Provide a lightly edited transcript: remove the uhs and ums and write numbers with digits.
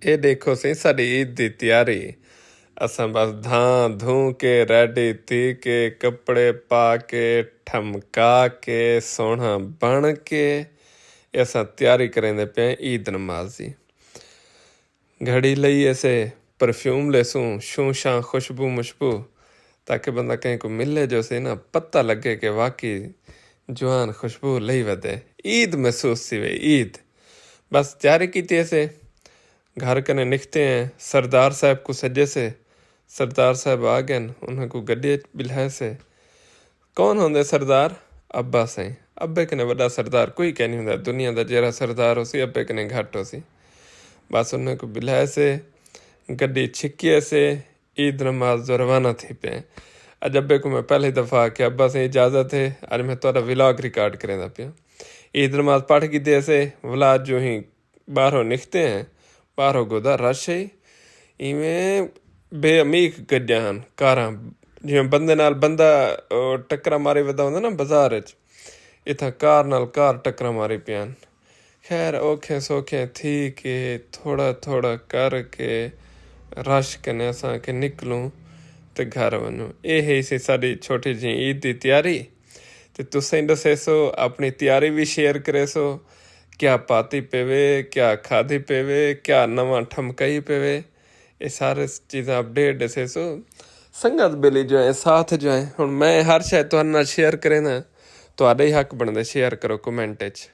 ਇਹ ਦੇਖੋ ਸਹੀ ਸਾਡੀ ਈਦ ਦੀ ਤਿਆਰੀ। ਅਸਾਂ ਬਸ ਧਾਂ ਧੂੰ ਕੇ ਰੈਡੀ ਤੀ ਕੇ ਕੱਪੜੇ ਪਾ ਕੇ ਠਮਕਾ ਕੇ ਸੋਹਣਾ ਬਣ ਕੇ ਅਸਾਂ ਤਿਆਰੀ ਕरेंदे पे ईद नमाज की। घड़ी लई ऐसे परफ्यूम लेसूं शू शां खुशबू मुशबू ताकि बंदा कहीं को मिले जो से ना पता लगे कि वाकई जवान खुशबू लई वधे ईद महसूस सी वे ईद। बस तैयारी की ऐसे घर कने निकते हैं सरदार साहब को सजे से सरदार साहब आ गए उन्हें को गड्डी बिल्हाए से कौन होंदे सरदार अब्बा सही अब्बे कने वड्डा सरदार कोई कह नहीं होंदा दुनिया का जेड़ा सरदार हो सी अब्बे कने घट हो सी। बस उन्हें को बिल्हाए से गड्डी छिकिए से ईद नमाज जो रवाना थी पे। अज अब्बे को मैं पहली दफ़ा कि अब्बा से इजाज़त है अज मैं थोड़ा व्लॉग रिकॉर्ड करेंदा पिया। ईद नमाज पढ़ की दे से व्लॉग जो ही बाहरों निकते हैं बाहरों गोदा रश है इवें बेअमीक गड्डियां हन कारां जिवें बंदे नाल बंदा टक्करा मारे वदा हुंदा ना बाजार च इत्थां कार नाल कार टक्करा मारी पियान। खैर औखे सौखे थी के थोड़ा थोड़ा करके रश कने असां के निकलूं ते घर वञूं। ये है सी साडी छोटी जी ईद की तैयारी। ते तुसें दसे सो अपनी तैयारी भी शेयर करे सो क्या पाती पेवे क्या खाधी पेवे क्या नवा ठमकई पेवे ये सारे चीज़ां अपडेट दसे सो संगत बेली जो है साथ जो है हुण मैं हर शायद तुहाडे नाल शेयर करे ना तुहाडा ही हक बनदा शेयर करो कमेंट च।